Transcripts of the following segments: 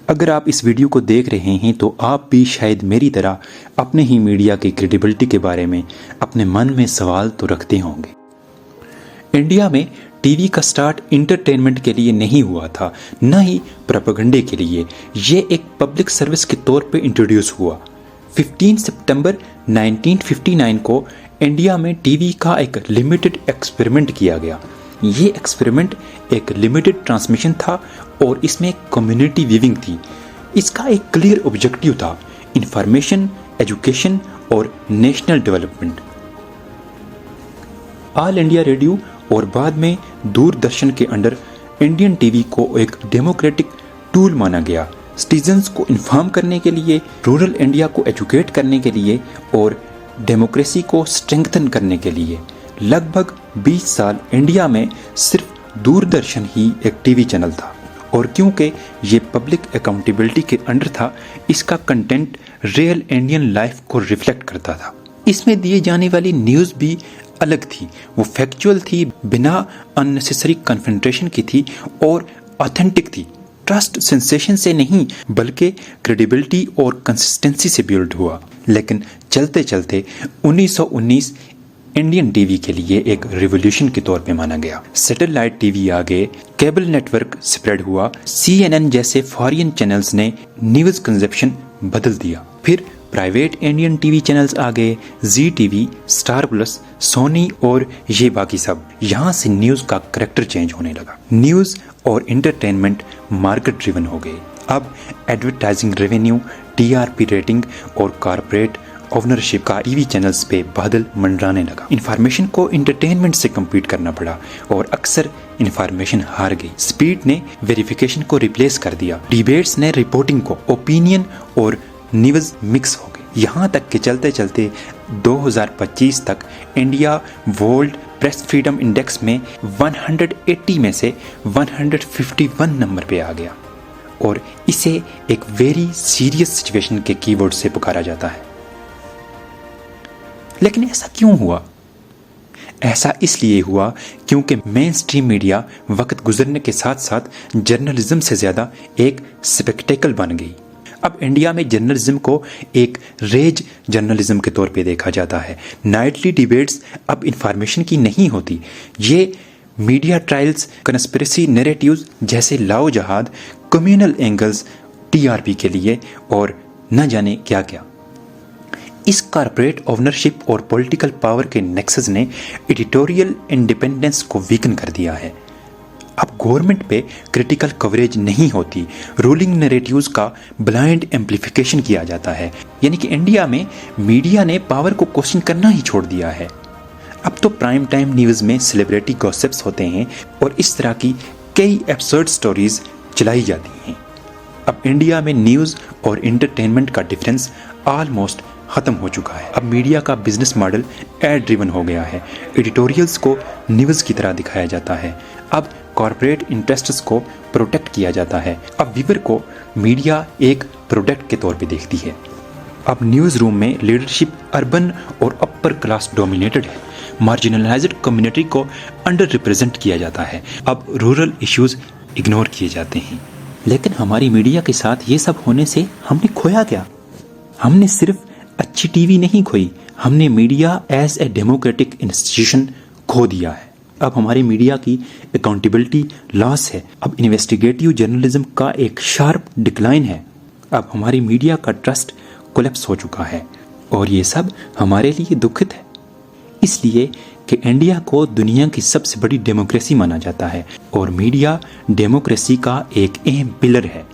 अगर आप इस वीडियो को देख रहे हैं तो आप भी शायद मेरी तरह अपने ही मीडिया की क्रेडिबिलिटी के बारे में अपने मन में सवाल तो रखते होंगे। इंडिया में टीवी का स्टार्ट इंटरटेनमेंट के लिए नहीं हुआ था, न ही प्रोपेगेंडे के लिए। ये एक पब्लिक सर्विस के तौर पे इंट्रोड्यूस हुआ। 15 सितंबर 1959 को इंडिया में टीवी का एक लिमिटेड एक्सपेरिमेंट किया गया। ये एक्सपेरिमेंट एक लिमिटेड ट्रांसमिशन था और इसमें कम्युनिटी विविंग थी। इसका एक क्लियर ऑब्जेक्टिव था, इंफॉर्मेशन, एजुकेशन और national development. All India radio और बाद में दूरदर्शन के अंडर इंडियन टीवी को एक डेमोक्रेटिक टूल माना गया, सिटीजन्स को इन्फॉर्म करने के लिए, रूरल इंडिया को एजुकेट करने के लिए और डेमोक्रेसी को स्ट्रेंथन करने के लिए। लगभग 20 साल इंडिया में सिर्फ दूरदर्शन ही एक टीवी चैनल था और क्योंकि ये पब्लिक अकाउंटेबिलिटी के अंडर था, इसका कंटेंट रियल इंडियन लाइफ को रिफ्लेक्ट करता था। इसमें दिए जाने वाली न्यूज़ भी अलग थी, वो फैक्चुअल थी, बिना अननेसेसरी कन्फ्रंटेशन की थी और ऑथेंटिक थी। ट्रस्ट सेंसेशन से नहीं बल्कि क्रेडिबिलिटी और कंसिस्टेंसी से बिल्ड हुआ। लेकिन चलते चलते 1919 इंडियन टीवी के लिए एक रिवॉल्यूशन के तौर पे माना गया। सैटेलाइट टीवी आ गए, केबल नेटवर्क स्प्रेड हुआ, CNN जैसे फॉरेन चैनल्स ने न्यूज़ कंजप्शन बदल दिया। फिर प्राइवेट इंडियन टीवी चैनल्स आ गए, जी टीवी, स्टार प्लस, सोनी और ये बाकी सब। यहाँ से न्यूज़ का करेक्टर चेंज होने लगा। न्यूज़ और इंटरटेनमेंट मार्केट ड्रिवन हो गए। अब एडवर्टाइजिंग रेवेन्यू, TRP रेटिंग और कॉर्पोरेट ओनरशिप का टीवी चैनल्स पे बादल मंडराने लगा। इंफॉर्मेशन को इंटरटेनमेंट से कम्पीट करना पड़ा और अक्सर इंफॉर्मेशन हार गई। स्पीड ने वेरिफिकेशन को रिप्लेस कर दिया, डिबेट्स ने रिपोर्टिंग को, ओपिनियन और न्यूज़ मिक्स हो गई। यहाँ तक कि चलते चलते 2025 तक India world press freedom index में 180 में से 151 नंबर पे आ गया और इसे एक वेरी सीरियस सिचुएशन के कीवर्ड से पुकारा जाता है। लेकिन ऐसा क्यों हुआ? ऐसा इसलिए हुआ क्योंकि मेन स्ट्रीम मीडिया वक्त गुजरने के साथ साथ जर्नलिज्म से ज्यादा एक स्पेक्टेकल बन गई। अब इंडिया में जर्नलिज्म को एक रेज जर्नलिज्म के तौर पे देखा जाता है। नाइटली डिबेट्स अब इंफॉर्मेशन की नहीं होती, ये मीडिया ट्रायल्स, कंस्पिरेसी नैरेटिव्स जैसे लाओ जहाद, कम्युनल एंगल्स TRP के लिए और न जाने क्या क्या। इस कॉर्पोरेट ओनरशिप और पॉलिटिकल पावर के नेक्सस ने एडिटोरियल इंडिपेंडेंस को वीकन कर दिया है। अब गवर्नमेंट पे क्रिटिकल कवरेज नहीं होती, रूलिंग नैरेटिव्स का ब्लाइंड एम्प्लीफिकेशन किया जाता है। यानी कि इंडिया में मीडिया ने पावर को क्वेश्चन करना ही छोड़ दिया है। अब तो प्राइम टाइम न्यूज़ में सेलिब्रिटी गॉसिप्स होते हैं और इस तरह की कई एब्सर्ड स्टोरीज चलाई जाती हैं। अब इंडिया में न्यूज़ और इंटरटेनमेंट का डिफरेंस ऑलमोस्ट खत्म हो चुका है। अब मीडिया का बिजनेस मॉडल एड ड्रिवन हो गया है। एडिटोरियल्स को न्यूज़ की तरह दिखाया जाता है। अब कॉर्पोरेट इंटरेस्ट्स को प्रोटेक्ट किया जाता है। अब व्यूअर को मीडिया एक प्रोडक्ट के तौर पे देखती है। अब न्यूज़ रूम में लीडरशिप अर्बन और अपर क्लास डोमिनेटेड है। मार्जिनलाइज्ड कम्युनिटी को अंडर रिप्रेजेंट किया जाता है। अब रूरल इश्यूज इग्नोर किए जाते हैं। लेकिन हमारी मीडिया के साथ ये सब होने से हमने खोया क्या? हमने सिर्फ अच्छी टीवी नहीं खोई, हमने media as a democratic institution खो दिया है। अब हमारी मीडिया की अकाउंटेबिलिटी लॉस है। अब इन्वेस्टिगेटिव जर्नलिज्म का एक शार्प डिक्लाइन है। अब हमारी मीडिया का ट्रस्ट कोलैप्स हो चुका है और ये सब हमारे लिए दुखित है, इसलिए कि इंडिया को दुनिया की सबसे बड़ी डेमोक्रेसी माना जाता है और मीडिया डेमोक्रेसी का एक अहम पिलर है।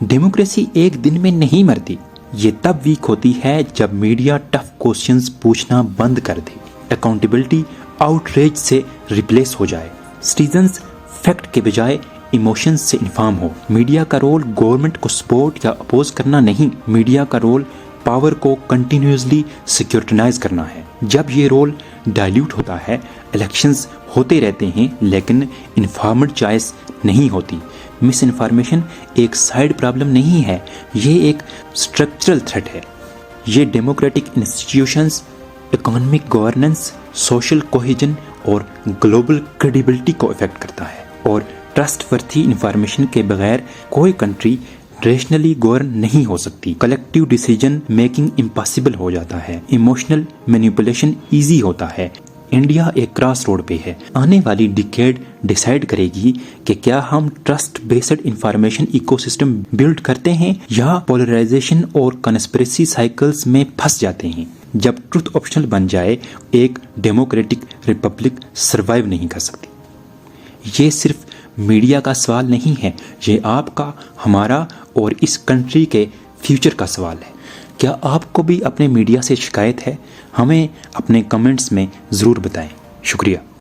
डेमोक्रेसी एक दिन में नहीं मरती, ये तब वीक होती है जब मीडिया टफ क्वेश्चंस पूछना बंद कर दे, अकाउंटेबिलिटी आउटरीच से रिप्लेस हो जाए, सिटीजन्स फैक्ट के बजाय इमोशंस से इन्फॉर्म हो। मीडिया का रोल गवर्नमेंट को सपोर्ट या अपोज करना नहीं, मीडिया का रोल पावर को कंटिन्यूसली सिक्योरिटाइज करना है। जब ये रोल डाइल्यूट होता है, इलेक्शंस होते रहते हैं लेकिन इन्फॉर्मड चॉइस नहीं होती। मिस इन्फॉर्मेशन एक साइड प्रॉब्लम नहीं है, ये एक स्ट्रक्चरल थ्रेट है। ये democratic institutions, economic governance, social cohesion और ग्लोबल क्रेडिबिलिटी को इफेक्ट करता है और ट्रस्टवर्थी इंफॉर्मेशन के बगैर कोई कंट्री रेशनली गवर्न नहीं हो सकती, कलेक्टिव डिसीजन मेकिंग इम्पॉसिबल हो जाता है, इमोशनल मैनिपुलेशन ईजी होता है। इंडिया एक क्रॉस रोड पे है। आने वाली डिकेड डिसाइड करेगी कि क्या हम trust based information ecosystem build करते हैं या पोलराइजेशन और कंस्पिरेसी साइकिल्स में फंस जाते हैं। जब ट्रुथ ऑप्शनल बन जाए, एक डेमोक्रेटिक रिपब्लिक सरवाइव नहीं कर सकती। ये सिर्फ मीडिया का सवाल नहीं है, ये आपका, हमारा और इस कंट्री के फ्यूचर का सवाल है। क्या आपको भी अपने मीडिया से शिकायत है? हमें अपने कमेंट्स में ज़रूर बताएं। शुक्रिया।